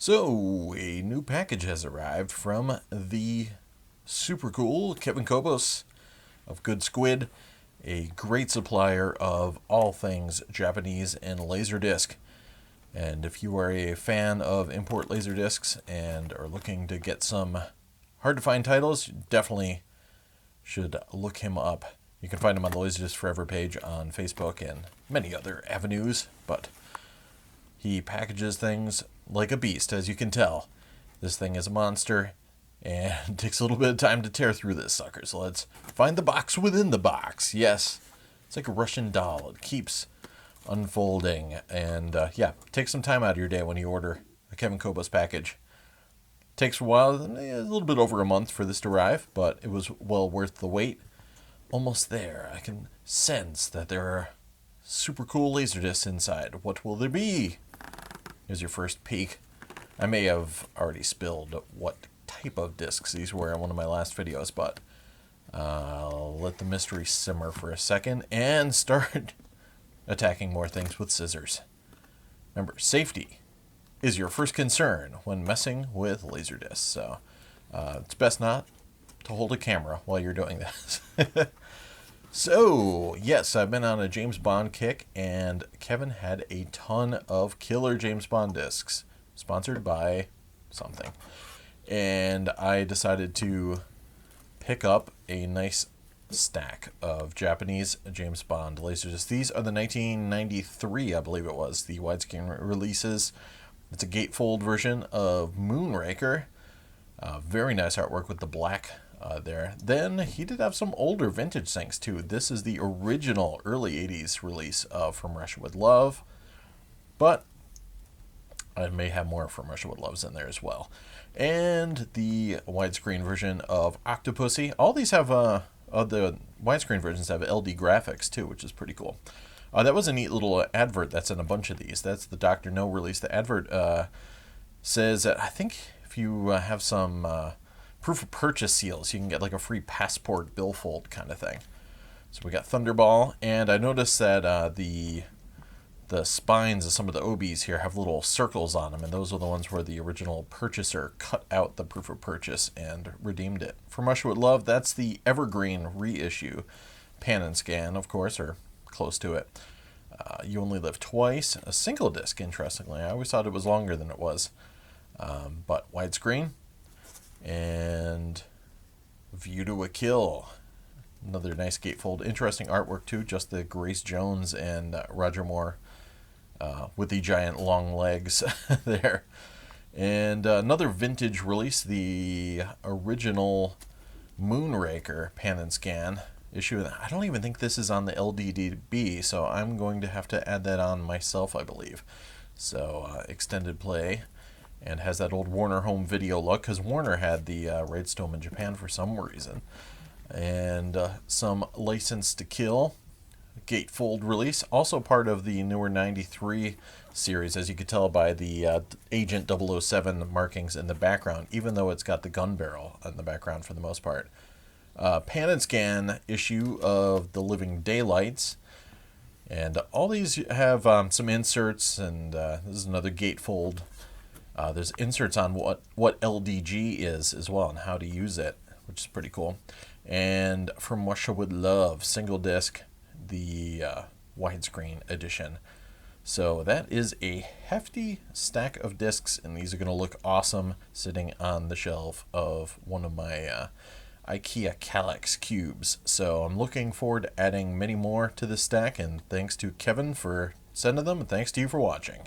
So, a new package has arrived from the super cool Kevin Kobos of Good Squid, a great supplier of all things Japanese and Laserdisc. And if you are a fan of import Laserdiscs and are looking to get some hard to find titles, you definitely should look him up. You can find him on the Laserdisc Forever page on Facebook and many other avenues, but he packages things like a beast, as you can tell. This thing is a monster, and it takes a little bit of time to tear through this sucker. So let's find the box within the box. Yes, it's like a Russian doll. It keeps unfolding. And yeah, take some time out of your day when you order a Kevin Kobos package. Takes a while, a little bit over a month for this to arrive, but it was well worth the wait. Almost there. I can sense that there are super cool Laserdiscs inside. What will there be? Here's your first peek. I may have already spilled what type of discs these were in one of my last videos, but I'll let the mystery simmer for a second and start attacking more things with scissors. Remember, safety is your first concern when messing with Laserdiscs, so it's best not to hold a camera while you're doing this. So, yes, I've been on a James Bond kick, and Kevin had a ton of killer James Bond discs, sponsored by something. And I decided to pick up a nice stack of Japanese James Bond Laserdiscs. These are the 1993, I believe it was, the widescreen releases. It's a gatefold version of Moonraker. Very nice artwork with the black there. Then he did have some older vintage things too. This is the original early 80s release of From Wussia With Love, but I may have more From Wussia With Loves in there as well. And the widescreen version of Octopussy. All these have the widescreen versions have LD graphics too, which is pretty cool. That was a neat little advert that's in a bunch of these. That's the Dr. No release. The advert says that I think if you have some proof of purchase seals, you can get like a free passport billfold kind of thing. So we got Thunderball, and I noticed that the spines of some of the OBs here have little circles on them, and those are the ones where the original purchaser cut out the proof of purchase and redeemed it. From Wussia With Love, that's the Evergreen reissue. Pan and scan, of course, or close to it. You Only Live Twice, a single disc, interestingly. I always thought it was longer than it was. But widescreen. And View to a Kill. Another nice gatefold. Interesting artwork, too. Just the Grace Jones and Roger Moore with the giant long legs there. And another vintage release, the original Moonraker Pan and Scan issue. I don't even think this is on the LDDB, so I'm going to have to add that on myself, I believe. So, extended play. And has that old Warner home video look, because Warner had the Raidstone in Japan for some reason. And some License to Kill, gatefold release, also part of the newer 93 series, as you could tell by the Agent 007 markings in the background, even though it's got the gun barrel in the background for the most part. Pan and Scan issue of The Living Daylights. And all these have some inserts, and this is another gatefold. There's inserts on what LDG is as well and how to use it, which is pretty cool. And From Wussia With Love, single disc, the widescreen edition. So that is a hefty stack of discs, and these are going to look awesome sitting on the shelf of one of my IKEA Calyx cubes. So I'm looking forward to adding many more to this stack, and thanks to Kevin for sending them, and thanks to you for watching.